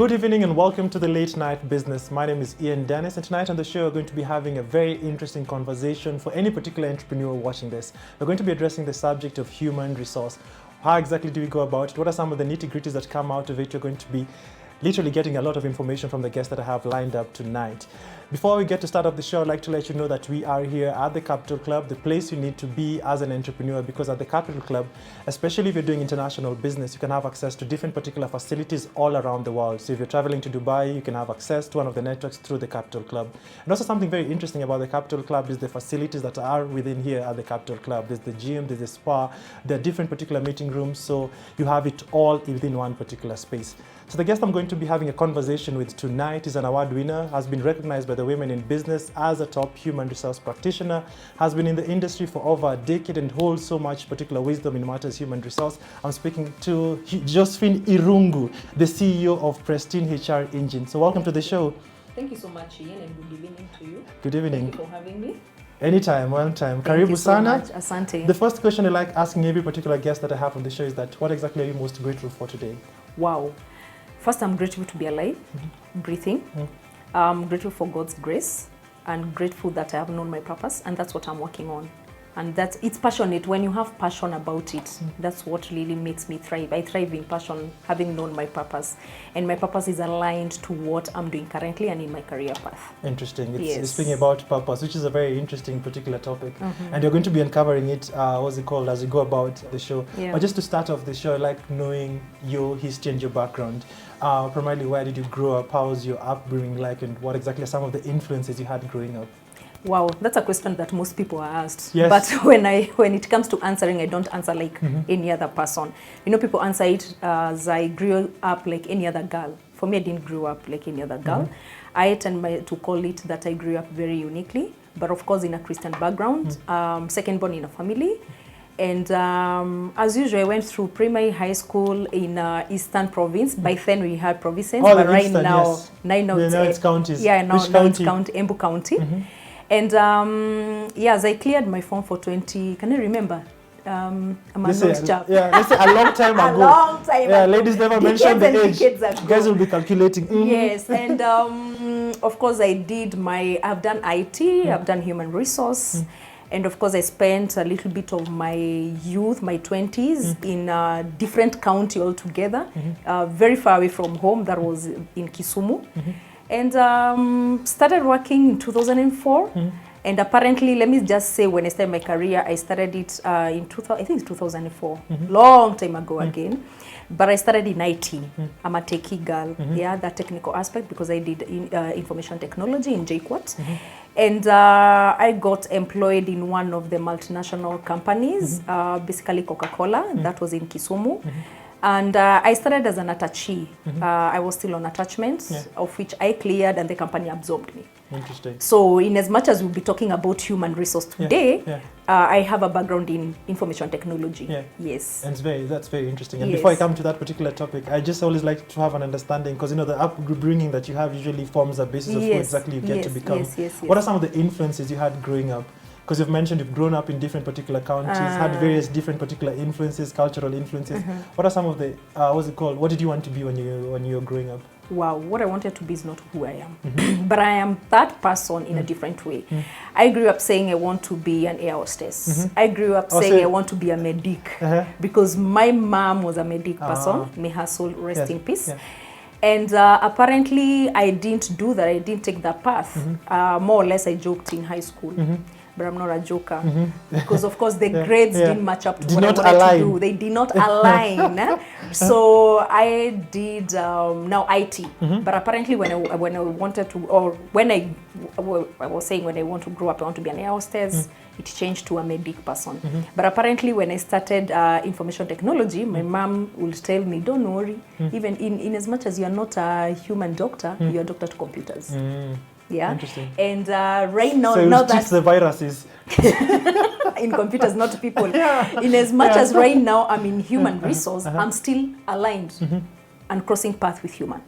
Good evening and welcome to the Late Night Business. My name is Ian Dennis, and tonight on the show we're going to be having a very interesting conversation for any particular entrepreneur watching this. We're going to be addressing the subject of human resource. How exactly do we go about it? What are some of the nitty-gritties that come out of it? You're going to be literally getting a lot of information from the guests that I have lined up tonight. Before we get to start off the show, I'd like to let you know that we are here at the Capital Club, the place you need to be as an entrepreneur, because at the Capital Club, especially if you're doing international business, you can have access to different particular facilities all around the world. So if you're traveling to Dubai, you can have access to one of the networks through the Capital Club. And also something very interesting about the Capital Club is the facilities that are within here at the Capital Club. There's the gym, there's the spa, there are different particular meeting rooms, so you have it all within one particular space. So the guest I'm going to be having a conversation with tonight is an award winner, has been recognized by the Women in Business as a top human resource practitioner, has been in the industry for over a decade and holds so much particular wisdom in matters human resource. I'm speaking to Josephine Irungu, the CEO of Prestine HR Engine. So welcome to the show. Thank you so much, Ian, and good evening to you. Good evening. Thank you for having me. Anytime, one time. Thank Karibu you so sana. much. Asante. The first question I like asking every particular guest that I have on the show is that what exactly are you most grateful for today? Wow. First, I'm grateful to be alive, breathing. I'm grateful for God's grace and grateful that I have known my purpose, and that's what I'm working on. And it's passionate. When you have passion about it, that's what really makes me thrive. I thrive in passion, having known my purpose. And my purpose is aligned to what I'm doing currently and in my career path. Interesting. It's Yes. speaking about purpose, which is a very interesting particular topic. And you're going to be uncovering it, what's it called, as you go about the show. Yeah. But just to start off the show, I like knowing your history and your background. Primarily, where did you grow up? How was your upbringing like? And what exactly are some of the influences you had growing up? Wow, that's a question that most people are asked. Yes. But when it comes to answering, I don't answer like any other person. You know, people answer it as I grew up like any other girl. For me, I didn't grow up like any other girl. I tend to call it that I grew up very uniquely, but of course in a Christian background, second born in a family. And as usual, I went through primary, high school in Eastern Province. By then we had provinces, but right Eastern, now, yes. now it's counties. Yeah, now Which it's county? Embu County. And as I cleared my form for 20, can I remember? I'm a old chap. Yeah, let's say a long time ago. A long time ago. Ladies never mention the age. Decades You guys will be calculating. Yes, and of course I've done IT, I've done human resource. And of course, I spent a little bit of my youth, my 20s, in a different county altogether, very far away from home. That was in Kisumu. And started working in 2004. And apparently, let me just say, when I started my career, I started it in 2004, long time ago again. But I started in IT. I'm a techie girl. Yeah, that technical aspect, because I did information technology in JQuat. And I got employed in one of the multinational companies, basically CocaCola. That was in Kisumu. And I started as an attaché. I was still on attachments, of which I cleared, and the company absorbed me. Interesting. So in as much as we'll be talking about human resource today, I have a background in information technology. Yes. And that's very interesting. And Yes. before I come to that particular topic, I just always like to have an understanding, because the upbringing that you have usually forms a basis of who exactly you get to become. Yes. What are some of the influences you had growing up? Because you've mentioned you've grown up in different particular counties, had various different particular influences, cultural influences. What are some of the, what did you want to be when you were growing up? Wow, what I wanted to be is not who I am. But I am that person in a different way. I grew up saying I want to be an air hostess. I grew up saying I want to be a medic. Because my mom was a medic person. May her soul rest in peace. And apparently I didn't do that. I didn't take that path. More or less I joked in high school. But I'm not a joker, because of course the grades didn't match up to what I wanted to do. They did not align. So I did now IT. But apparently when I wanted to, or when I was saying when I want to grow up, I want to be an air hostess, it changed to a medic person. But apparently when I started information technology, my mom will tell me, don't worry, even in as much as you are not a human doctor, you're a doctor to computers. Yeah. Interesting. And right now, so now that the viruses in computers, not people. In as much as right now I'm in human resource, I'm still aligned and crossing path with human.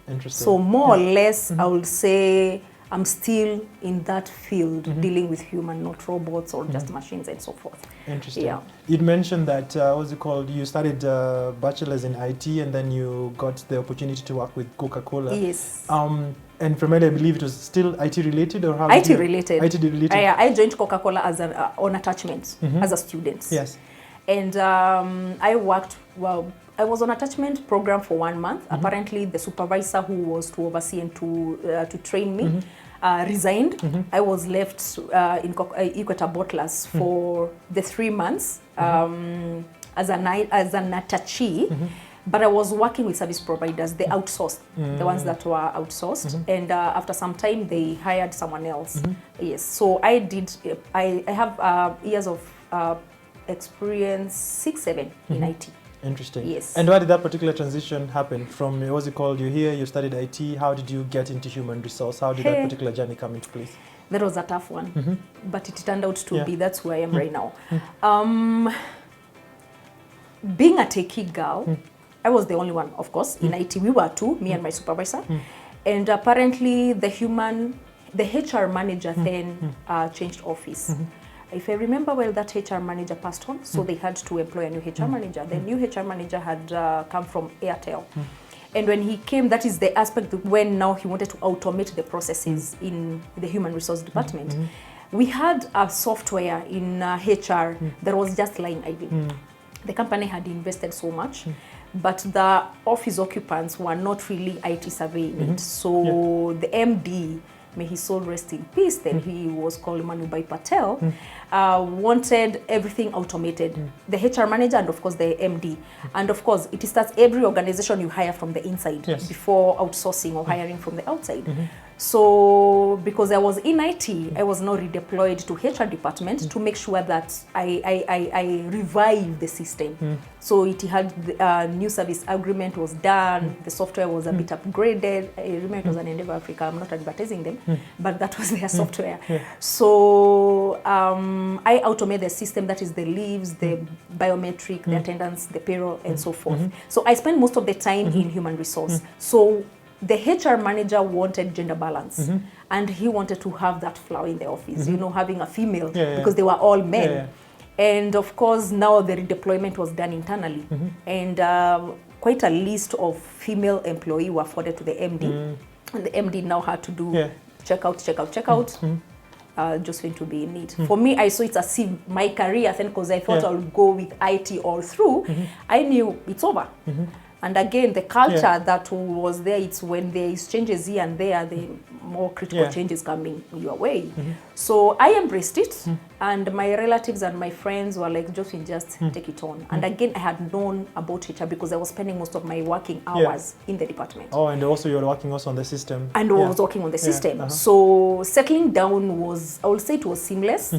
Interesting. So more or less, I would say I'm still in that field dealing with human, not robots or just machines and so forth. Interesting. Yeah. You'd mentioned that, what's it called, you studied bachelor's in IT and then you got the opportunity to work with CocaCola. Yes. And primarily, I believe it was still IT related, or how? IT related. IT related. I joined CocaCola as on attachment as a student. Yes. And I worked, well, I was on attachment program for 1 month. Apparently, the supervisor who was to oversee and to train me resigned. I was left in Equator Bottlers for the 3 months as an attachee. But I was working with service providers, they outsourced, the ones that were outsourced. And after some time, they hired someone else. Yes, so I have years of experience, 6, 7 in IT. Interesting. Yes. And why did that particular transition happen? From, what's it called, you're here, you studied IT, how did you get into human resource? How did that particular journey come into place? That was a tough one, but it turned out to be, that's where I am right now. Being a techie girl, I was the only one, of course. In IT, we were 2, me and my supervisor. And apparently the HR manager then changed office. If I remember well, that HR manager passed on, so they had to employ a new HR manager. The new HR manager had come from Airtel. And when he came, that is the aspect when now he wanted to automate the processes in the human resource department. We had a software in HR that was just lying idle. The company had invested so much, but the office occupants were not really IT surveying it. So the MD, may his soul rest in peace, then he was called Manubhai Patel, wanted everything automated. The HR manager and of course the MD. And of course it starts every organization you hire from the inside before outsourcing or hiring from the outside. So because I was in IT, I was now redeployed to HR department to make sure that I revive the system. So it had a new service agreement was done, the software was a bit upgraded. I remember it was an Endeavor Africa, I'm not advertising them, but that was their software. So I automate the system, that is the leaves, the biometric, the attendance, the payroll, and so forth. So I spend most of the time in human resource. So the HR manager wanted gender balance, and he wanted to have that flower in the office, you know, having a female, because they were all men. And of course, now the redeployment was done internally, and quite a list of female employees were forwarded to the MD, and the MD now had to do check out, Josephine to be in it. For me, I saw it as my career then, because I thought I would go with IT all through. I knew it's over. And again, the culture that was there, it's when there is changes here and there, the more critical changes coming your way. So I embraced it, and my relatives and my friends were like, Josephine, just take it on. And again, I had known about HR because I was spending most of my working hours in the department. Oh, and also you were working also on the system. And I was working on the system. So settling down was, I would say it was seamless.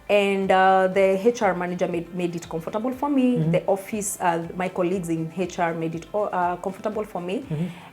And the HR manager made it comfortable for me. The office, my colleagues in HR made it comfortable for me.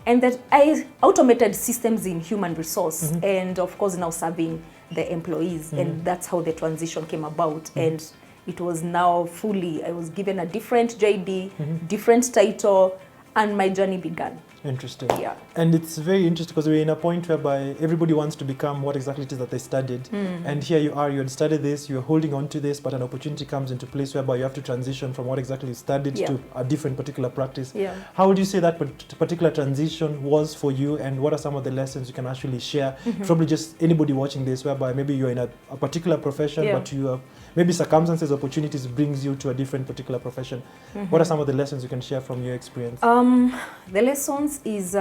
And that I automated systems in human resource, and of course now serving the employees. And that's how the transition came about. And it was now fully, I was given a different JD, different title, and my journey began. Interesting. Yeah. And it's very interesting because we're in a point whereby everybody wants to become what exactly it is that they studied. And here you are, you had studied this, you're holding on to this, but an opportunity comes into place whereby you have to transition from what exactly you studied to a different particular practice. How would you say that particular transition was for you, and what are some of the lessons you can actually share? Probably just anybody watching this, whereby maybe you're in a particular profession, but you have maybe circumstances, opportunities brings you to a different particular profession. What are some of the lessons you can share from your experience? The lessons is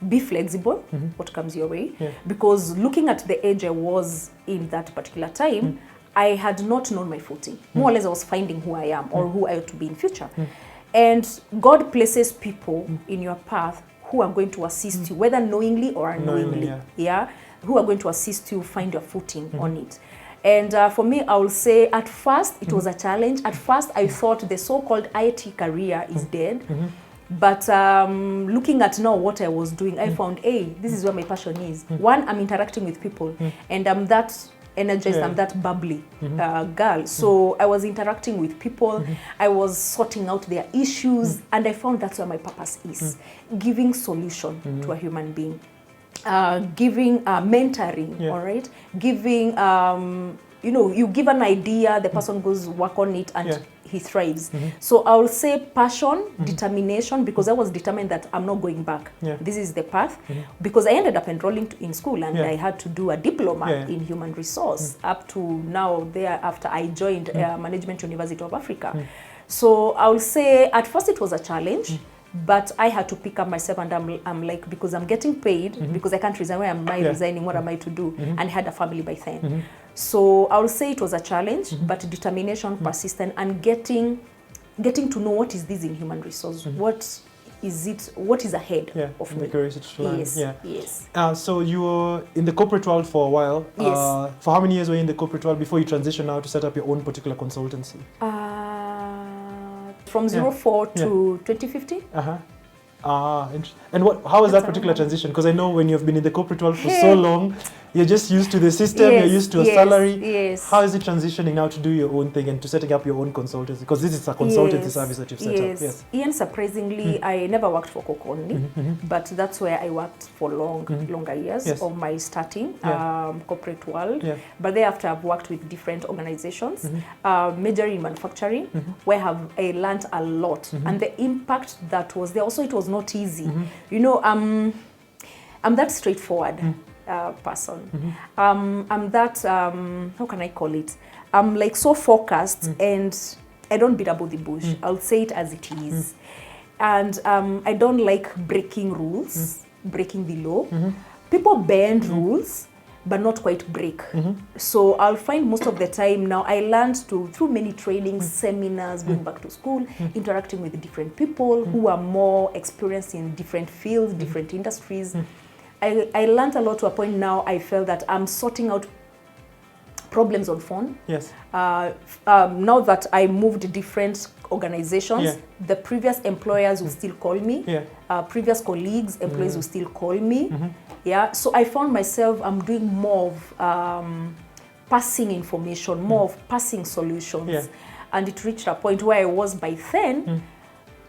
be flexible, what comes your way, because looking at the age I was in that particular time, I had not known my footing. More or less I was finding who I am or who I ought to be in future. And God places people in your path who are going to assist you, whether knowingly or unknowingly, who are going to assist you find your footing on it. And for me, I will say at first it was a challenge. At first I thought the so-called IT career is dead. But looking at now what I was doing, I found, hey, this is where my passion is. One, I'm interacting with people, and I'm that energized, I'm that bubbly girl. So I was interacting with people, I was sorting out their issues, and I found that's where my purpose is, giving solution to a human being. giving mentoring, all right? Giving, you know, you give an idea, the person goes work on it and he thrives. So I will say passion, determination, because I was determined that I'm not going back. This is the path. Because I ended up enrolling in school and I had to do a diploma in human resource up to now there after I joined Management University of Africa. So I will say at first it was a challenge. But I had to pick up myself and I'm like, because I'm getting paid, because I can't resign, where am I resigning, what am I to do? And I had a family by then. So I will say it was a challenge, but determination, persistent, and getting to know what is this in human resource, what is it, what is ahead of me. Yes. So you were in the corporate world for a while. Yes. For how many years were you in the corporate world before you transitioned now to set up your own particular consultancy? From 04 to 2015. And how was that particular transition? Because I know when you've been in the corporate world for so long, you're just used to the system, you're used to a salary. How is it transitioning now to do your own thing and to setting up your own consultancy? Because this is a consultancy service that you've set up. Ian, surprisingly, I never worked for Coke only, but that's where I worked for longer years of my starting corporate world. But thereafter, I've worked with different organizations, majorly in manufacturing, where I learned a lot. And the impact that was there, also it was not easy. You know, I'm that straightforward person. I'm that, how can I call it? I'm like so focused and I don't beat about the bush. I'll say it as it is. And I don't like breaking rules, breaking the law. People bend rules, but not quite break. So I'll find most of the time now, I learned through many trainings, seminars, going back to school, interacting with different people who are more experienced in different fields, different industries. I learned a lot to a point now I felt that I'm sorting out problems on phone. Now that I moved different organizations, the previous employers will still call me, previous colleagues, employees will still call me. So I found myself, I'm doing more of passing information, more of passing solutions. And it reached a point where I was by then,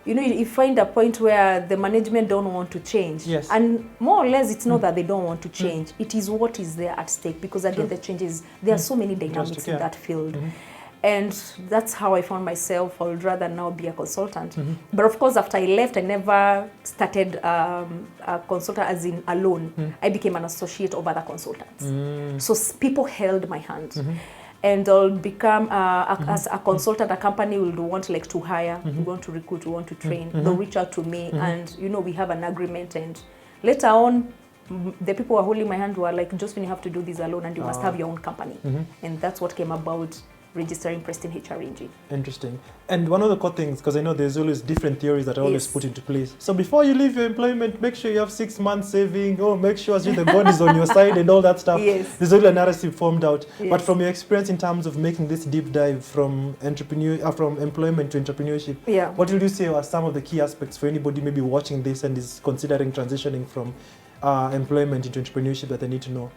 you know, you find a point where the management don't want to change. And more or less, it's not that they don't want to change. It is what is there at stake. Because again, the changes, there are so many dynamics in that field. And that's how I found myself. I would rather now be a consultant. But of course, after I left, I never started a consultant as in alone. I became an associate of other consultants. So people held my hand. And I'll become, as a consultant, a company will want like to hire, we want to recruit, we want to train. They'll reach out to me and, you know, we have an agreement. And later on, the people who are holding my hand were like, Josephine, you have to do this alone and you must have your own company. And that's what came about registering Prestine HRNG. Interesting. And one of the core things, because I know there's always different theories that are always put into place. So before you leave your employment, make sure you have 6 months saving, or make sure the God is on your side and all that stuff. There's already a narrative formed out. But from your experience in terms of making this deep dive from from employment to entrepreneurship, what would you say are some of the key aspects for anybody maybe watching this and is considering transitioning from employment into entrepreneurship that they need to know?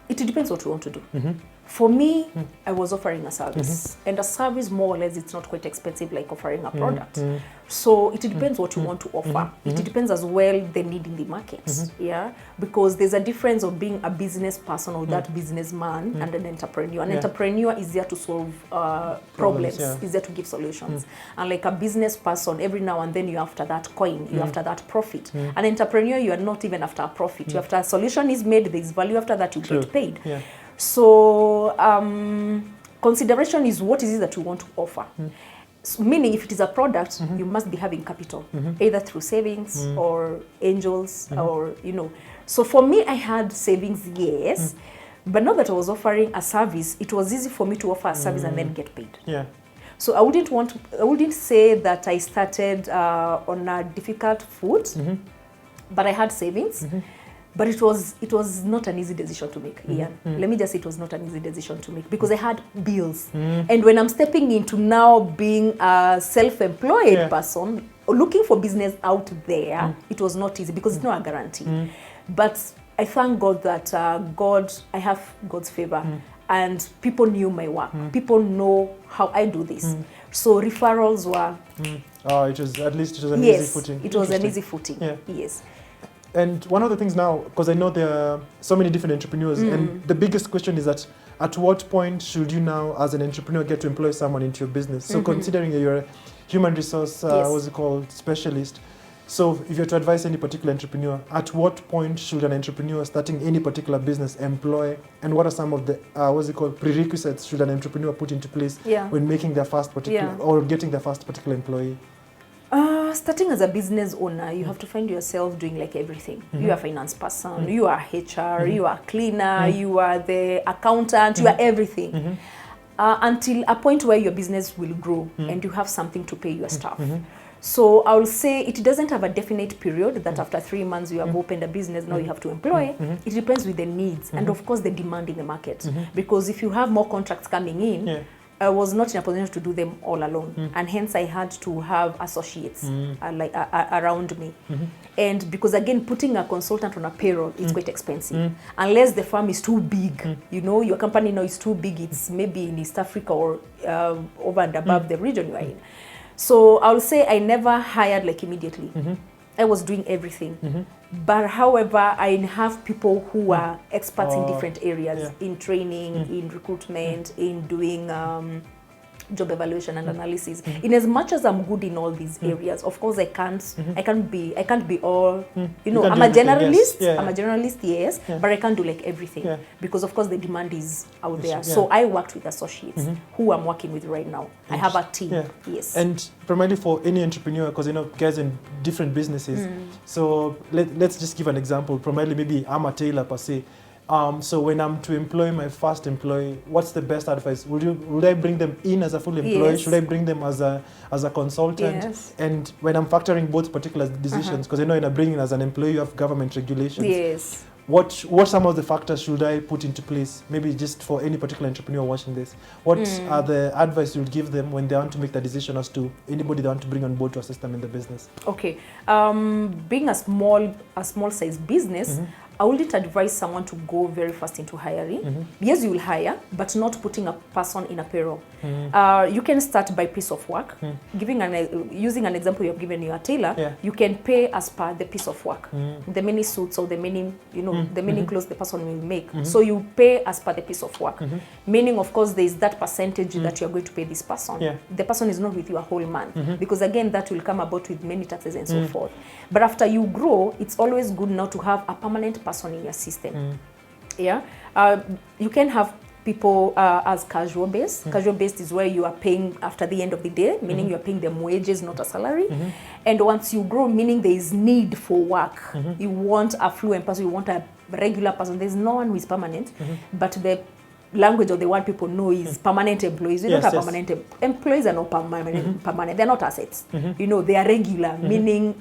It depends what you want to do. For me, I was offering a service. And a service, more or less, it's not quite expensive like offering a product. So it depends what you want to offer. It depends as well the need in the market. Because there's a difference of being a business person or that businessman and an entrepreneur. An entrepreneur is there to solve problems, is there to give solutions. And like a business person, every now and then you're after that coin, you're after that profit. An entrepreneur, you are not even after a profit. You're after a solution is made, there's value after that, you get paid. So consideration is what is it that you want to offer. So meaning if it is a product, you must be having capital, either through savings or angels or, you know. So for me, I had savings, yes. But now that I was offering a service, it was easy for me to offer a service and then get paid. So I wouldn't say that I started on a difficult foot, but I had savings. But it was not an easy decision to make, Ian. Let me just say it was not an easy decision to make because I had bills. And when I'm stepping into now being a self-employed person, looking for business out there, it was not easy because it's not a guarantee. But I thank God that I have God's favor. And people knew my work. People know how I do this. So referrals were... at least it was an easy footing. It was an easy footing, yes. And one of the things now, because I know there are so many different entrepreneurs, and the biggest question is that at what point should you now, as an entrepreneur, get to employ someone into your business? So considering that you're a human resource, what's it called, specialist, so if you're to advise any particular entrepreneur, at what point should an entrepreneur starting any particular business employ, and what are some of the, prerequisites should an entrepreneur put into place when making their first particular, or getting their first particular employee? Starting as a business owner, you have to find yourself doing like everything. You are a finance person, you are HR, you are cleaner, you are the accountant, you are everything. Until a point where your business will grow and you have something to pay your staff. So I will say it doesn't have a definite period that after 3 months you have opened a business, now you have to employ. It depends with the needs and of course the demand in the market. Because if you have more contracts coming in, I was not in a position to do them all alone, and hence I had to have associates around me. And because again, putting a consultant on a payroll is quite expensive, unless the firm is too big. You know, your company now is too big. It's maybe in East Africa or over and above the region you are in. So I will say I never hired like immediately. I was doing everything. But however, I have people who are experts in different areas, in training, in recruitment, in doing job evaluation and analysis. In as much as I'm good in all these areas, of course I can't be all, you know, I'm a generalist. I'm a generalist, yes, but I can't do like everything because of course the demand is out there. So I worked with associates who I'm working with right now. I have a team, yes. And primarily for any entrepreneur, because you know guys in different businesses. So let's just give an example. Primarily, maybe I'm a tailor per se. So when I'm to employ my first employee, what's the best advice? Would I bring them in as a full employee? Should I bring them as a consultant? And when I'm factoring both particular decisions, because I know when I'm bringing as an employee, you have government regulations. What some of the factors should I put into place? Maybe just for any particular entrepreneur watching this, what are the advice you would give them when they want to make the decision as to anybody they want to bring on board to assist them in the business? Okay, being a small size business, I wouldn't advise someone to go very fast into hiring. Yes, you will hire, but not putting a person in a payroll. You can start by piece of work. Using an example you have given, you a tailor, you can pay as per the piece of work, the many suits or the many, you know, the many clothes the person will make. So you pay as per the piece of work, meaning of course there is that percentage that you are going to pay this person. The person is not with you a whole month because again that will come about with many taxes and so forth. But after you grow, it's always good now to have a permanent person in your system. You can have people as casual based. Casual based is where you are paying after the end of the day, meaning you are paying them wages, not a salary. And once you grow, meaning there is need for work, you want a fluent person, you want a regular person. There's no one who is permanent, but the language of the word people know is permanent employees. We don't have permanent employees are not permanent. They're not assets. You know, they are regular, meaning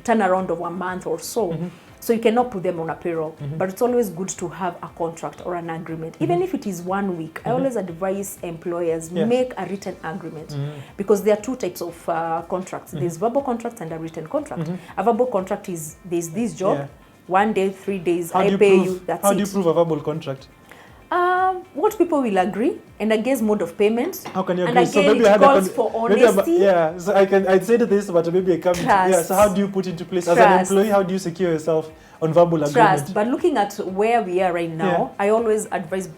turnaround of a month or so. So you cannot put them on a payroll, but it's always good to have a contract or an agreement. Even if it is 1 week, I always advise employers make a written agreement because there are two types of contracts. There's verbal contracts and a written contract. A verbal contract is there's this job, 1 day, 3 days, I pay you, that's it. How do you prove a verbal contract? What people will agree, and against mode of payment. How can you agree? And again, so maybe it calls for honesty. So I'd say this, but maybe I come. So how do you put into place as an employee? How do you secure yourself on verbal agreement? But looking at where we are right now, I always advise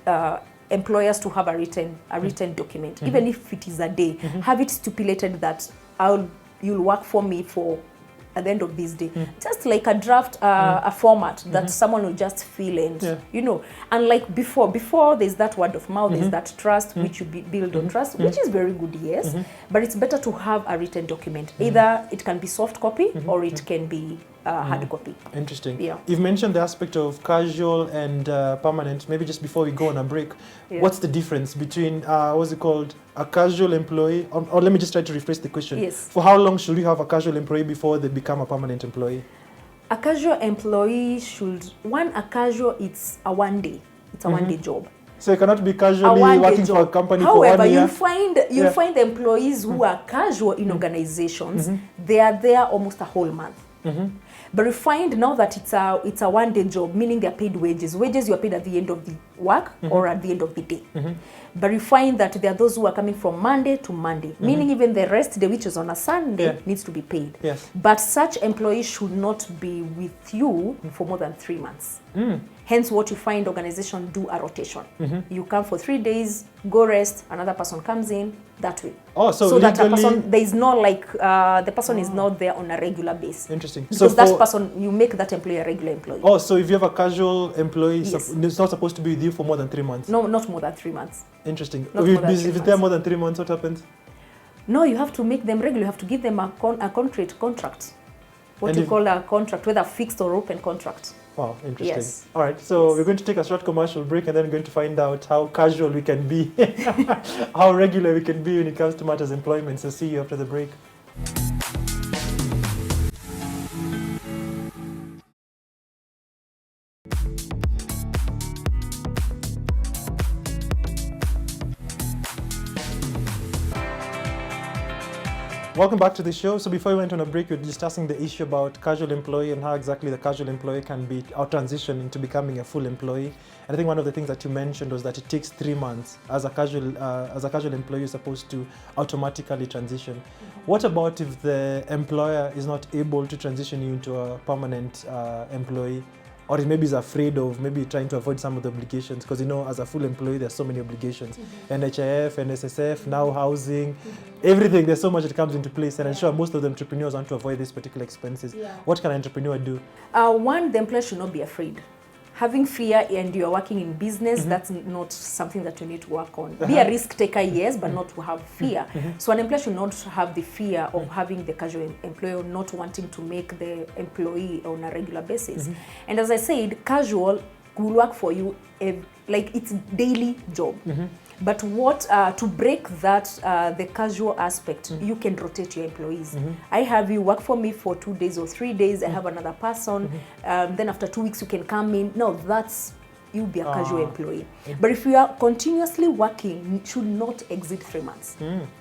employers to have a written document, even if it is a day. Have it stipulated that you'll work for me for at the end of this day, just like a draft, a format that someone will just fill in, you know. And like before there's that word of mouth, there's that trust which you build on trust, which is very good, yes. But it's better to have a written document. Either it can be soft copy or it can be hard copy. Interesting. Yeah. You've mentioned the aspect of casual and permanent. Maybe just before we go on a break, what's the difference between what's it called, a casual employee? Or let me just try to rephrase the question. Yes. For how long should you have a casual employee before they become a permanent employee? A casual employee a casual, it's a 1 day. It's a 1 day job. So you cannot be casually working for a company for 1 year. However, you'll find the employees who are casual in organizations, they are there almost a whole month. But we find now that it's a one-day job, meaning they're paid wages. Wages you are paid at the end of the work or at the end of the day. But we find that there are those who are coming from Monday to Monday, meaning even the rest day, which is on a Sunday, needs to be paid. Yes. But such employees should not be with you for more than 3 months. Hence, what you find organizations do a rotation. You come for 3 days, go rest, another person comes in, that way. Oh, so that a person, there is not like, the person is not there on a regular basis. Interesting. Because so that person, you make that employee a regular employee. Oh, so if you have a casual employee, it's not supposed to be with you for more than 3 months? No, not more than 3 months. Interesting. If it's there more than 3 months, what happens? No, you have to make them regular. You have to give them a concrete contract. What you call a contract, whether fixed or open contract. Wow, interesting. Yes. All right, so we're going to take a short commercial break and then we're going to find out how casual we can be, how regular we can be when it comes to matters employment. So see you after the break. Welcome back to the show. So before we went on a break, we were discussing the issue about casual employee and how exactly the casual employee can be or transition into becoming a full employee. And I think one of the things that you mentioned was that it takes 3 months as a casual employee. You're supposed to automatically transition. What about if the employer is not able to transition you into a permanent employee? Or maybe is afraid of maybe trying to avoid some of the obligations, because as a full employee there's so many obligations, NHIF, NSSF, now housing, everything. There's so much that comes into place, and I'm sure most of the entrepreneurs want to avoid these particular expenses. What can an entrepreneur do? One, the employer should not be afraid. Having fear and you're working in business, that's not something that you need to work on. Be a risk taker, yes, but not to have fear. So an employer should not have the fear of having the casual employer not wanting to make the employee on a regular basis. And as I said, casual will work for you, like it's daily job. But to break that, the casual aspect, you can rotate your employees. I have you work for me for 2 days or 3 days, I have another person, then after 2 weeks you can come in. No, you'll be a casual employee. But if you are continuously working, it should not exceed 3 months.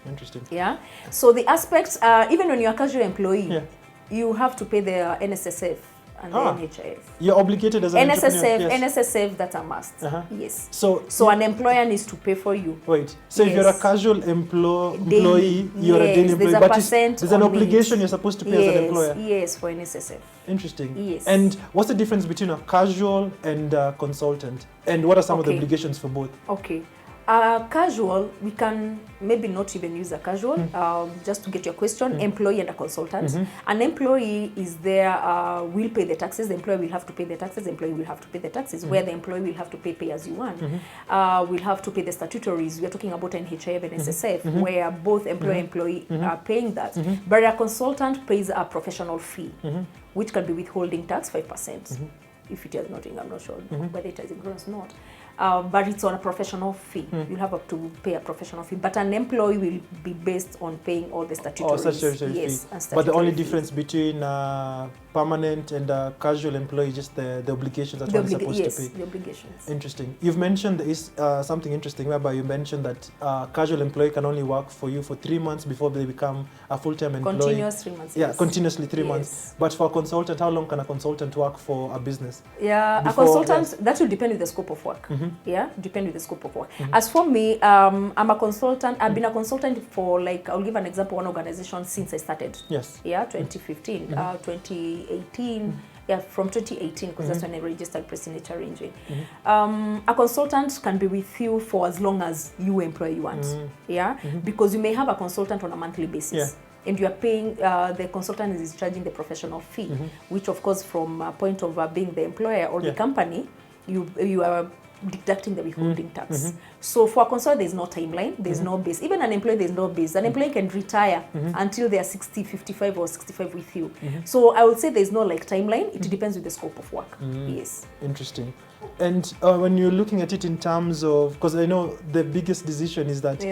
Interesting. Yeah. So the aspects, even when you're a casual employee, you have to pay the NSSF and the NHIF. You're obligated as an entrepreneur. NSSF, that's a must. Yes. So an employer needs to pay for you. Wait. So if you're a casual employee, you're a daily employee, but there's an obligation you're supposed to pay as an employer. Yes, for NSSF. Interesting. Yes. And what's the difference between a casual and a consultant? And what are some of the obligations for both? Okay. Casual, we can maybe not even use a casual, just to get your question, employee and a consultant. An employee is there, will pay the taxes, the employer will have to pay the taxes, the employee will have to pay the taxes, where the employee will have to pay as you want. We'll have to pay the statutories. We're talking about NHIF and SSF, where both employer and employee are paying that. But a consultant pays a professional fee, which can be withholding tax 5%. If it is not, I'm not sure whether it is gross or not. But it's on a professional fee. You'll have to pay a professional fee. But an employee will be based on paying all the statutory fees. But the only difference between permanent and casual employee, just the obligations that one is supposed to pay. The obligations. Interesting. You've mentioned something interesting whereby you mentioned that casual employee can only work for you for 3 months before they become a full-time employee. Continuous 3 months. Yeah, continuously 3 months. But for a consultant, how long can a consultant work for a business? Yeah, a consultant, that will depend on the scope of work. Yeah, depend with the scope of work. As for me, I'm a consultant. I've been a consultant for, like, I'll give an example, one organization since I started. Yes. Yeah, 2015, 2018. Yeah, from 2018, because that's when I registered Prestine arranging. A consultant can be with you for as long as you employ you want. Yeah, because you may have a consultant on a monthly basis. And you are paying, the consultant is charging the professional fee, which of course from a point of being the employer or the company, you are deducting the withholding tax. So for a consultant, there's no timeline, there's no base. Even an employee, there's no base. An employee can retire until they are 60, 55 or 65 with you. So I would say there's no like timeline. It depends with the scope of work. Yes. Interesting. And when you're looking at it in terms of, because I know the biggest decision is that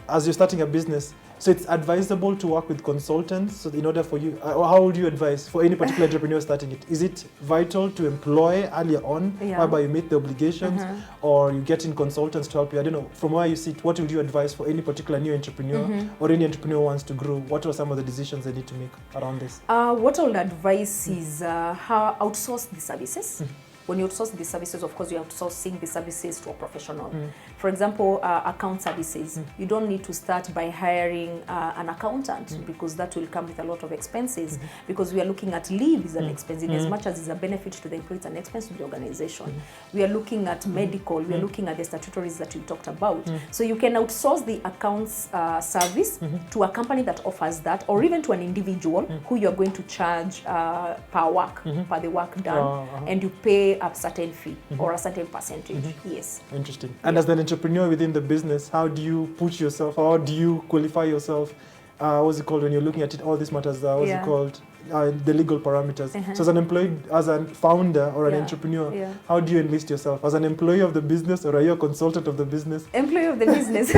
as you're starting a business, so it's advisable to work with consultants. So in order for you, how would you advise for any particular entrepreneur starting it? Is it vital to employ earlier on, whereby you meet the obligations, or you get in consultants to help you? I don't know, from where you sit, what would you advise for any particular new entrepreneur or any entrepreneur who wants to grow? What are some of the decisions they need to make around this? What I would advise is how outsource the services. When you outsource the services, of course, you're outsourcing the services to a professional. For example, account services. You don't need to start by hiring an accountant because that will come with a lot of expenses, because we are looking at leave is an expense. In as much as it's a benefit to the employee, it's an expense to the organization. We are looking at medical. We are looking at the statutories that you talked about. So you can outsource the accounts service to a company that offers that, or even to an individual who you're going to charge per work, per the work done, and you pay a certain fee or a certain percentage. Yes. Interesting. And as an entrepreneur within the business, how do you put yourself, how do you qualify yourself? What's it called when you're looking at it? All these matters, what's it called? The legal parameters. So as an employee, as a founder or an entrepreneur, how do you enlist yourself? As an employee of the business, or are you a consultant of the business? Employee of the business.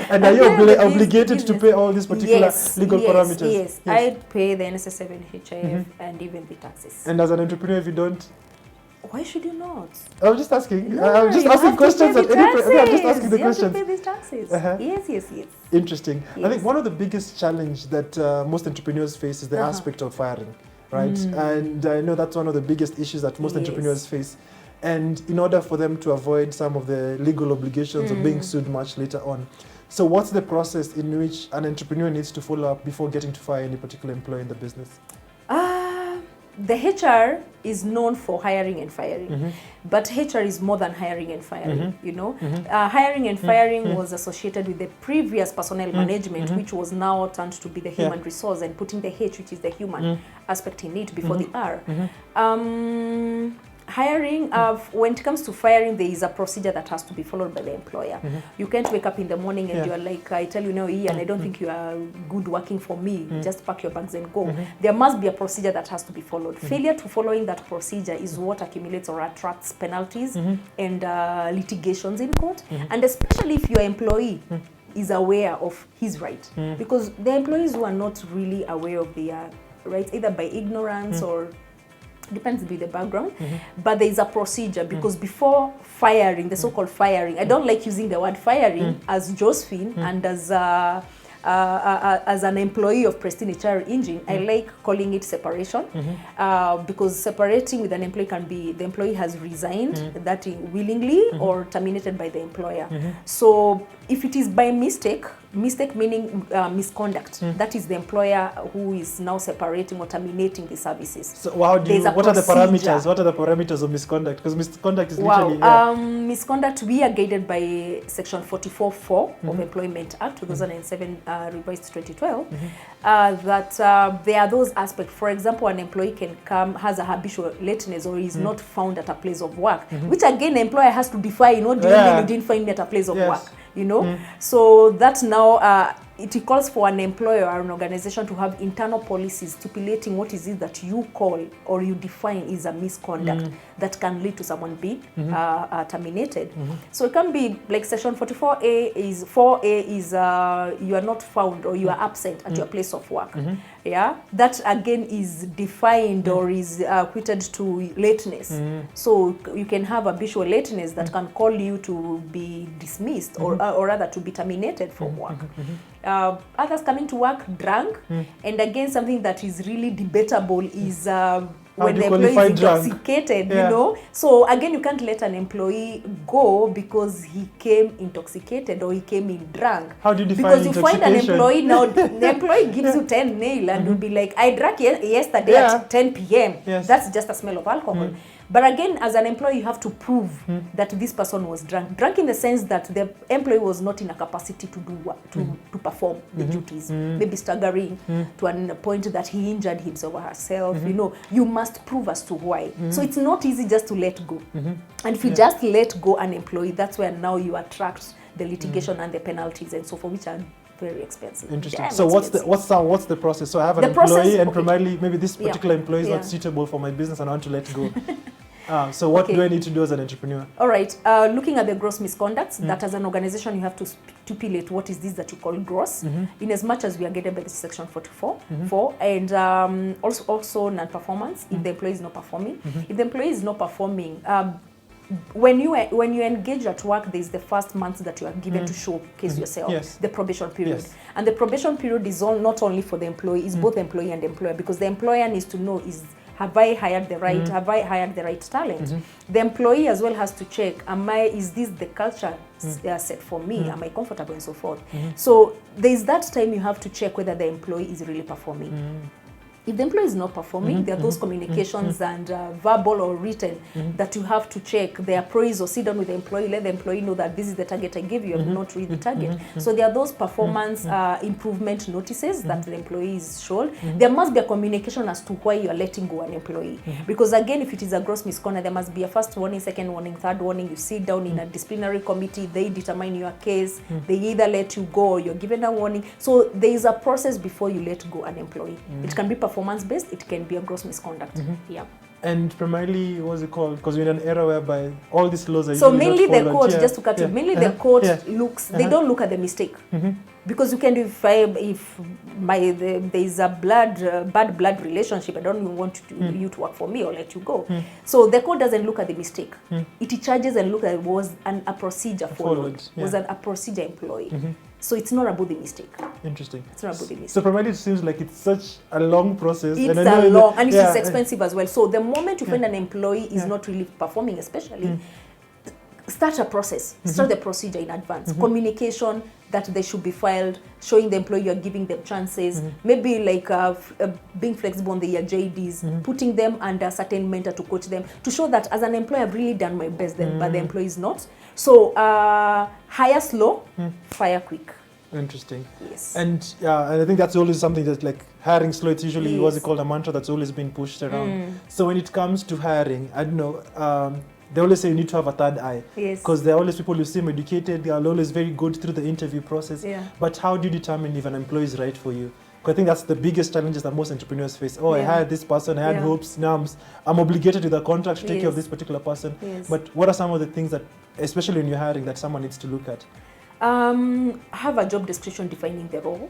And are you obligated to pay all these particular legal parameters? Yes, I pay the NSS7, HIF, and even the taxes. And as an entrepreneur, if you don't? Why should you not? I'm just asking. No, I'm just asking questions. I'm just asking the questions. You have to pay these taxes. Yes. Interesting. Yes. I think one of the biggest challenge that most entrepreneurs face is the aspect of firing, right? And I know that's one of the biggest issues that most entrepreneurs face. And in order for them to avoid some of the legal obligations of being sued much later on. So what's the process in which an entrepreneur needs to follow up before getting to fire any particular employee in the business? The HR is known for hiring and firing, but HR is more than hiring and firing, you know. Hiring and firing was associated with the previous personnel management, which was now turned to be the human resource, and putting the H, which is the human aspect in it, before the R. Hiring, when it comes to firing, there is a procedure that has to be followed by the employer. You can't wake up in the morning and you're like, I tell you now, Ian, I don't think you are good working for me. Just pack your bags and go. There must be a procedure that has to be followed. Failure to following that procedure is what accumulates or attracts penalties and litigations in court. And especially if your employee is aware of his right. Because the employees who are not really aware of their rights, either by ignorance or depends with the background, but there is a procedure, because before firing, the so-called firing, I don't like using the word firing as Josephine and as an employee of Prestine HR Engine, I like calling it separation, because separating with an employee can be the employee has resigned that willingly or terminated by the employer. So if it is by mistake meaning misconduct, that is the employer who is now separating or terminating the services. So how do you, what are the parameters? What are the parameters of misconduct? Because misconduct is literally... misconduct, we are guided by Section 44(4) of Employment Act 2007, revised 2012, that there are those aspects. For example, an employee can come, has a habitual lateness, or is not found at a place of work, which again, the employer has to define, you didn't find me at a place of work. So that now it calls for an employer or an organization to have internal policies stipulating what is it that you call or you define is a misconduct that can lead to someone being terminated. So it can be like Section 4A is you are not found or you are absent at your place of work. That again is defined or is equated to lateness. So you can have a visual lateness that can call you to be dismissed or rather to be terminated from work. Others coming to work drunk, and again something that is really debatable is when the employee is intoxicated, So again, you can't let an employee go because he came intoxicated or he came in drunk. How do you define Because you find an employee now, the employee gives you 10 nail and will be like, I drank yesterday at 10 p.m. That's just a smell of alcohol. But again, as an employee, you have to prove that this person was drunk. Drunk in the sense that the employee was not in a capacity to do what, to perform the duties. Maybe staggering to a point that he injured himself or herself. You must prove as to why. So it's not easy just to let go. And if you just let go an employee, that's where now you attract the litigation and the penalties and so forth, which are very expensive. Interesting. So what's the process? So I have an employee, and primarily maybe this particular employee is not suitable for my business and I want to let go. So what do I need to do as an entrepreneur? All right. Looking at the gross misconducts, that as an organization you have to stipulate what is this that you call gross, in as much as we are getting by the section 44, and also non-performance if the employee is not performing. If the employee is not performing, when you engage at work, there is the first month that you are given to showcase yourself, the probation period. And the probation period is not only for the employee, it's both employee and employer, because the employer needs to know have I hired the right, have I hired the right talent? The employee as well has to check, is this the culture set for me? Am I comfortable, and so forth? So there is that time you have to check whether the employee is really performing. If the employee is not performing, there are those communications and verbal or written that you have to check. Their praise or sit down with the employee, let the employee know that this is the target I gave you, have not reached the target. So there are those performance improvement notices that the employee is shown. There must be a communication as to why you are letting go an employee. Because again, if it is a gross misconduct, there must be a first warning, second warning, third warning. You sit down in a disciplinary committee, they determine your case, they either let you go or you're given a warning. So there is a process before you let go an employee. It can be performance-based, it can be a gross misconduct. Yeah. And primarily, what's it called? Because we're in an era whereby all these laws are so usually mainly not the court, just to cut you, mainly the court looks, they don't look at the mistake. Because you can do, if there is a bad blood relationship, I don't even want you to work for me or let you go. So the court doesn't look at the mistake. It charges and look at was a procedure followed. Was a procedure employed. So it's not about the mistake. Interesting. It's not about the mistake. So primarily it seems like it's such a long process. It's a long, and it is expensive as well. So the moment you find an employee is not really performing, especially, start a process. Start the procedure in advance. Communication that they should be filed, showing the employee you're giving them chances. Maybe like being flexible on their JDs, putting them under a certain mentor to coach them, to show that as an employee I've really done my best, but the employee is not. So hire slow, fire quick. Interesting. Yes. And I think that's always something that's like hiring slow. It's usually what's it called, a mantra that's always been pushed around. So when it comes to hiring, I don't know, they always say you need to have a third eye. Yes. Because there are always people who seem educated, they are always very good through the interview process. But how do you determine if an employee is right for you? Because I think that's the biggest challenges that most entrepreneurs face. I hired this person, I had hopes, now I'm obligated with a contract to take care of this particular person. But what are some of the things that, especially when you're hiring, that someone needs to look at? Have a job description defining the role.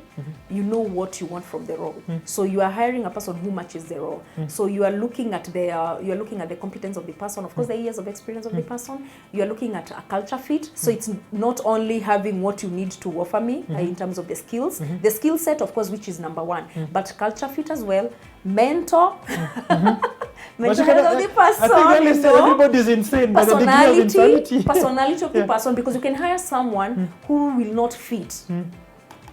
You know what you want from the role. So you are hiring a person who matches the role. So you are looking at the competence of the person, of course the years of experience of the person. You are looking at a culture fit. So it's not only having what you need to offer me in terms of the skills, the skill set, of course, which is number one, but culture fit as well. Mentor. Mental health of the person. I think everybody's insane. Personality of the person, because you can hire someone who will not fit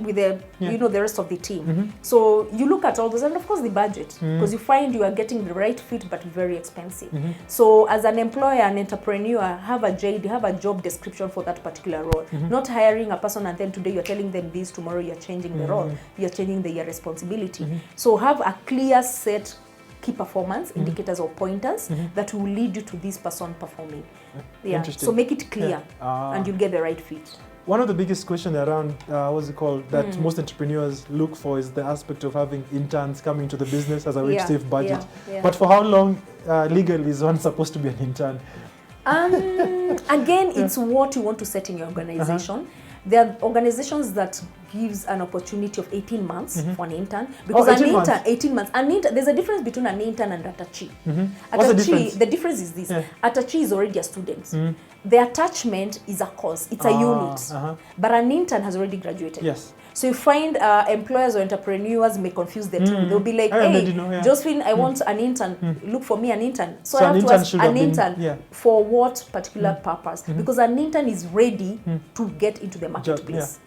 with the the rest of the team. So you look at all those, and of course the budget, because you find you are getting the right fit but very expensive. So as an employer, an entrepreneur, have a JD, have a job description for that particular role. Not hiring a person and then today you're telling them this, tomorrow you're changing the role, you're changing their responsibility. So have a clear set key performance indicators or pointers that will lead you to this person performing. So make it clear and you'll get the right fit. One of the biggest questions around, that most entrepreneurs look for is the aspect of having interns coming to the business as a way to save budget. But for how long legally is one supposed to be an intern? Again, it's what you want to set in your organization. There are organizations that gives an opportunity of 18 months for an intern. Because 18 months. There's a difference between an intern and attaché. What's the difference? The difference is this. Attaché is already a student. The attachment is a course. It's a unit. But an intern has already graduated. Yes. So you find employers or entrepreneurs may confuse the two. They'll be like, hey, Josephine, I want an intern. Look for me an intern. So I have to ask an intern for what particular purpose? Because an intern is ready to get into the marketplace.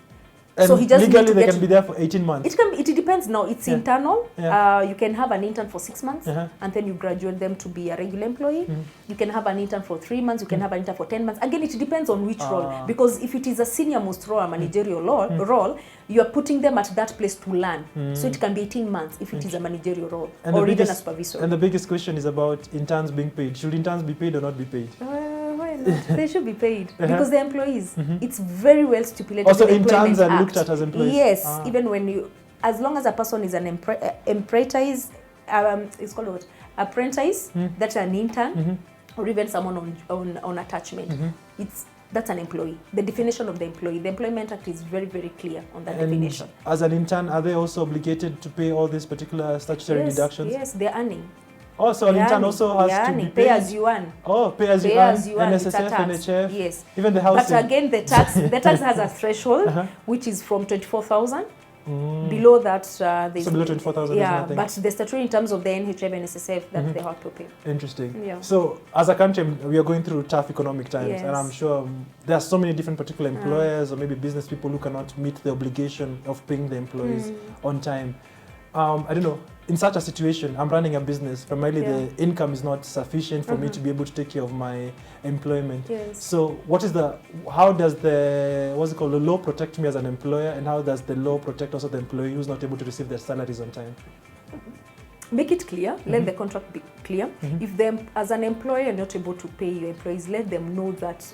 And so he just legally they can be there for 18 months. It depends now. It's internal. You can have an intern for 6 months and then you graduate them to be a regular employee. You can have an intern for 3 months. You can have an intern for 10 months. Again, it depends on which role. Because if it is a senior most role, a managerial role, you are putting them at that place to learn. So it can be 18 months if it is a managerial role or even a supervisor. And the biggest question is about interns being paid. Should interns be paid or not be paid? They should be paid because they're employees. It's very well stipulated. Also, interns are looked at as employees. Yes, even when as long as a person is an apprentice, it's called what? Apprentice. That's an intern. or even someone on attachment, that's an employee. The definition of the employee, the Employment Act is very, very clear on that definition. As an intern, are they also obligated to pay all these particular statutory deductions? Yes, they're earning. Oh, so an intern also has to be paid? Pay as you earn. Oh, pay as you earn. NSSF, NHF, yes. Even the housing. But again, the tax has a threshold, which is from 24,000. Below that, there's... So below 24,000 is nothing. But the statutory in terms of the NHF and NSSF that they have to pay. Interesting. Yeah. So as a country, we are going through tough economic times, and I'm sure there are so many different particular employers or maybe business people who cannot meet the obligation of paying the employees on time. I don't know, in such a situation, I'm running a business, primarily the income is not sufficient for me to be able to take care of my employment. Yes. So how does the law protect me as an employer, and how does the law protect also the employee who's not able to receive their salaries on time? Make it clear, let the contract be clear. If them, as an employer, you're not able to pay your employees, let them know that.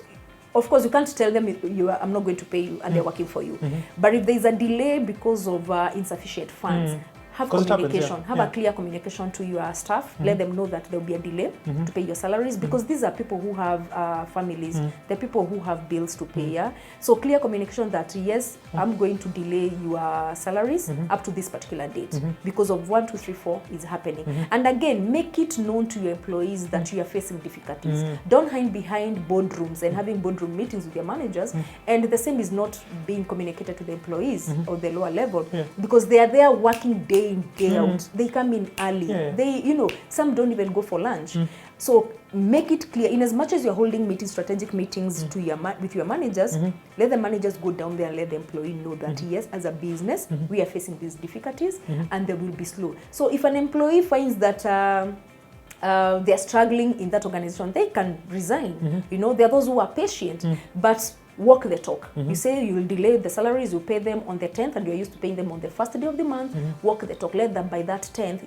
Of course, you can't tell them I'm not going to pay you and they're working for you. But if there's a delay because of insufficient funds, have communication, have a clear communication to your staff. Let them know that there will be a delay to pay your salaries, because these are people who have families. They're people who have bills to pay. So clear communication that yes, I'm going to delay your salaries up to this particular date because of 1, 2, 3, 4 is happening. And again, make it known to your employees that you are facing difficulties. Don't hide behind boardrooms and having boardroom meetings with your managers, and the same is not being communicated to the employees or the lower level, because they are there working day in, day out. They come in early. They, some don't even go for lunch. So make it clear, in as much as you're holding meetings, strategic meetings with your managers, let the managers go down there and let the employee know that yes, as a business, we are facing these difficulties and they will be slow. So if an employee finds that they're struggling in that organization, they can resign. There are those who are patient, but walk the talk. You say you will delay the salaries, you pay them on the 10th, and you're used to paying them on the first day of the month. Walk the talk. Let them by that 10th,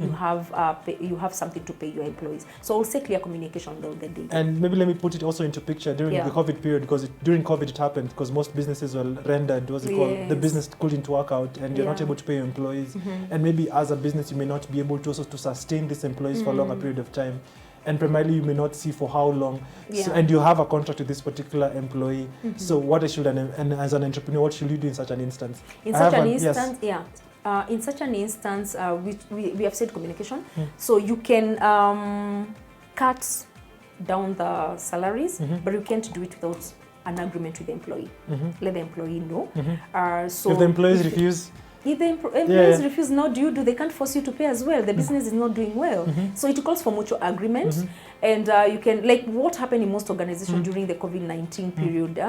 you have something to pay your employees. So I'll say clear communication down the day. And maybe let me put it also into picture during the COVID period, because during COVID it happened because most businesses were rendered, the business couldn't work out, and you're not able to pay your employees. And maybe as a business, you may not be able to also to sustain these employees for a longer period of time. And primarily you may not see for how long, so, and you have a contract with this particular employee. So what should and as an entrepreneur, what should you do in such an instance? In such an instance, we have said communication. So you can cut down the salaries, but you can't do it without an agreement with the employee. Let the employee know. So if the employees refuse. If the employees refuse not due, they can't force you to pay as well. The business is not doing well. So it calls for mutual agreement. And you can, like what happened in most organizations during the COVID-19 period,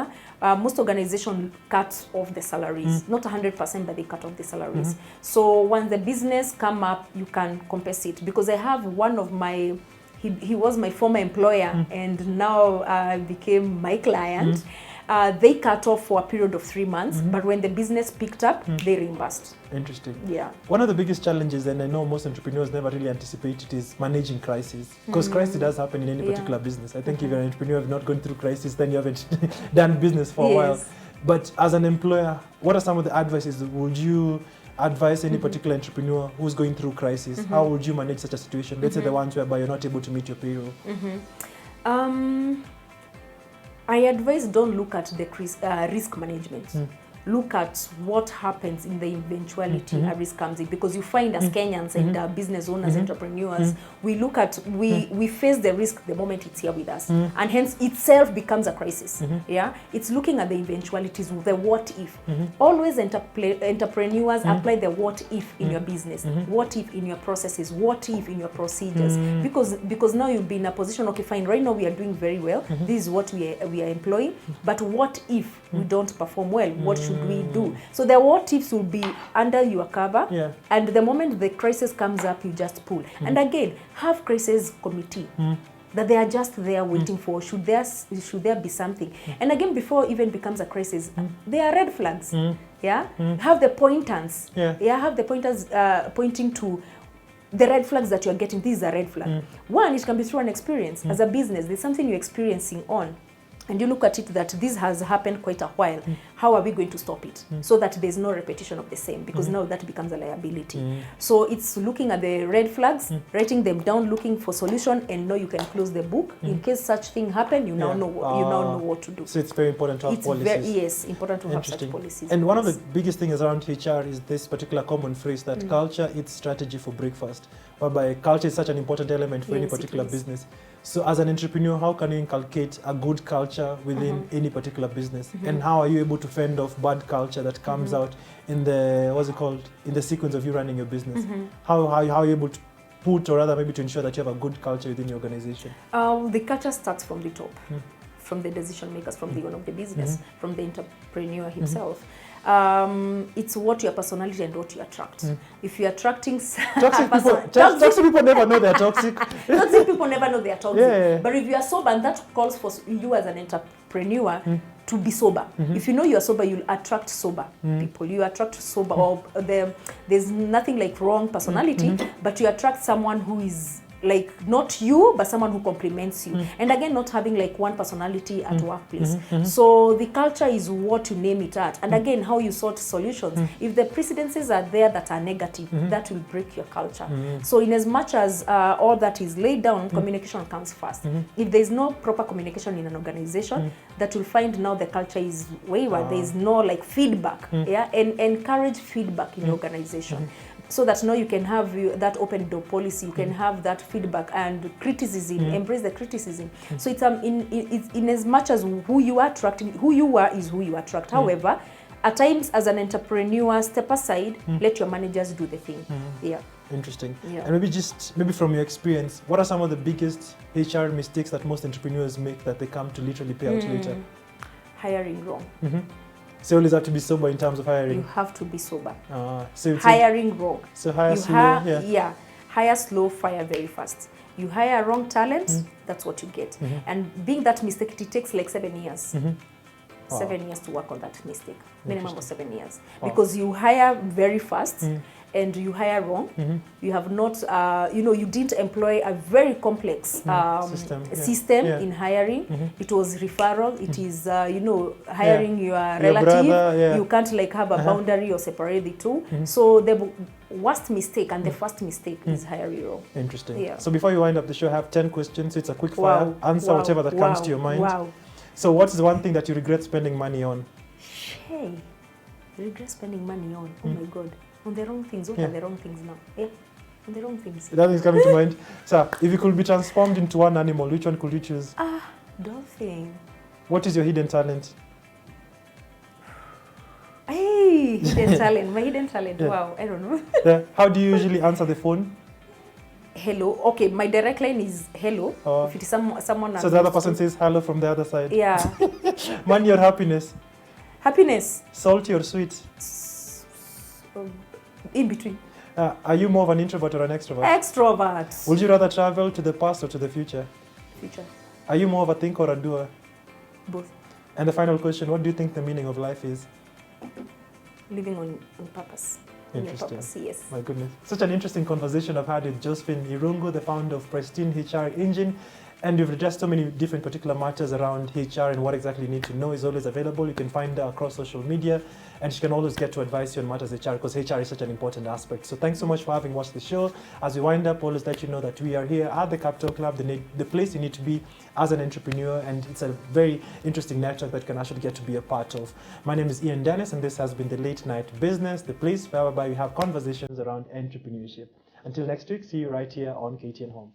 most organizations cut off the salaries. Not 100%, but they cut off the salaries. So when the business come up, you can compensate. Because I have one of my, he was my former employer and now became my client. They cut off for a period of 3 months, but when the business picked up, they reimbursed. Interesting. Yeah. One of the biggest challenges, and I know most entrepreneurs never really anticipate it, is managing crisis. Because crisis does happen in any particular business. I think if you're an entrepreneur, have not gone through crisis, then you haven't done business for a while. But as an employer, what are some of the advices? Would you advise any particular entrepreneur who's going through crisis? How would you manage such a situation? Let's say the ones whereby you're not able to meet your payroll. I advise don't look at the risk management. Look at what happens in the eventuality a risk comes in, because you find as Kenyans and business owners, entrepreneurs, we look at, we face the risk the moment it's here with us, and hence itself becomes a crisis. It's looking at the eventualities, the what if. Always entrepreneurs apply the what if in your business, what if in your processes, what if in your procedures, because now you'll be in a position, okay, fine, right now we are doing very well, this is what we are employing, but what if we don't perform well? What should we do? So the what ifs will be under your cover, and the moment the crisis comes up, you just pull. And again, have crisis committee that they are just there waiting for, should there be something. And again, before it even becomes a crisis, there are red flags. Have the pointers. Have the pointers pointing to the red flags that you are getting. This is a red flag. One, it can be through an experience. As a business, there's something you're experiencing on, and you look at it that this has happened quite a while. how are we going to stop it so that there's no repetition of the same, because now that becomes a liability. So it's looking at the red flags, writing them down, looking for solution, and now you can close the book in case such thing happen. You now know what to do. So it's very important to have policies. Important to have such policies. And one of the biggest things around HR is this particular common phrase that culture eats strategy for breakfast, whereby culture is such an important element for any particular business. So as an entrepreneur, how can you inculcate a good culture within any particular business? And how are you able to fend off bad culture that comes out in the, in the sequence of you running your business? How are you able to put, or rather maybe to ensure that you have a good culture within your organization? The culture starts from the top, from the decision makers, from the owner of the business, from the entrepreneur himself. It's what your personality and what you attract. If you're attracting toxic people never know they're toxic. Toxic people never know they're toxic. But if you are sober, and that calls for you as an entrepreneur to be sober. If you know you are sober, you'll attract sober people. You attract sober, or there's nothing like wrong personality, but you attract someone who is like not you, but someone who complements you. And again, not having like one personality at workplace. So the culture is what you name it at. And again, how you sort solutions. If the precedences are there that are negative, that will break your culture. So in as much as all that is laid down, communication comes first. If there's no proper communication in an organization, that will find now the culture is wayward. There is no like feedback. And encourage feedback in your organization. So that now you can have that open door policy, you can have that feedback and criticism, embrace the criticism. So it's in as much as who you are attracting, who you are is who you attract. However, at times as an entrepreneur, step aside, let your managers do the thing. Interesting. And maybe from your experience, what are some of the biggest HR mistakes that most entrepreneurs make that they come to literally pay out later? Hiring wrong. So you always have to be sober in terms of hiring. You have to be sober. So hiring wrong. So hire slow. Hire slow, fire very fast. You hire wrong talent, that's what you get. And being that mistake, it takes like 7 years. 7 years to work on that mistake. Minimum of 7 years. Because you hire very fast and you hire wrong. You have not, you didn't employ a very complex system in hiring. It was referral. It is, hiring your relative. Brother, you can't like have a boundary or separate the two. So the worst mistake and the first mistake is hiring wrong. Interesting. So before you wind up the show, I have 10 questions. It's a quick fire. Answer whatever that comes to your mind. So what is one thing that you regret spending money on? Hey, regret spending money on? Oh my God. On the wrong things. What are the wrong things now? On the wrong things. Nothing's coming to mind. So if you could be transformed into one animal, which one could you choose? Dolphin. What is your hidden talent? Hey, hidden talent. My hidden talent. Wow, I don't know. How do you usually answer the phone? Hello. Okay, my direct line is hello. If it is someone. So the other person says hello from the other side. Yeah. Money or happiness? Happiness. Salty or sweet? In between. Are you more of an introvert or an extrovert? Extrovert. Would you rather travel to the past or to the future? Future. Are you more of a thinker or a doer? Both. And the final question, what do you think the meaning of life is? Living on purpose. Interesting. Purpose, yes. My goodness. Such an interesting conversation I've had with Josephine Irungu, the founder of Prestine HR Engine. And we've addressed so many different particular matters around HR and what exactly you need to know is always available. You can find her across social media and she can always get to advise you on matters HR because HR is such an important aspect. So thanks so much for having watched the show. As we wind up, always let you know that we are here at the Capital Club, the place you need to be as an entrepreneur, and it's a very interesting network that you can actually get to be a part of. My name is Ian Dennis and this has been the Late Night Business, the place whereby we have conversations around entrepreneurship. Until next week, see you right here on KTN Home.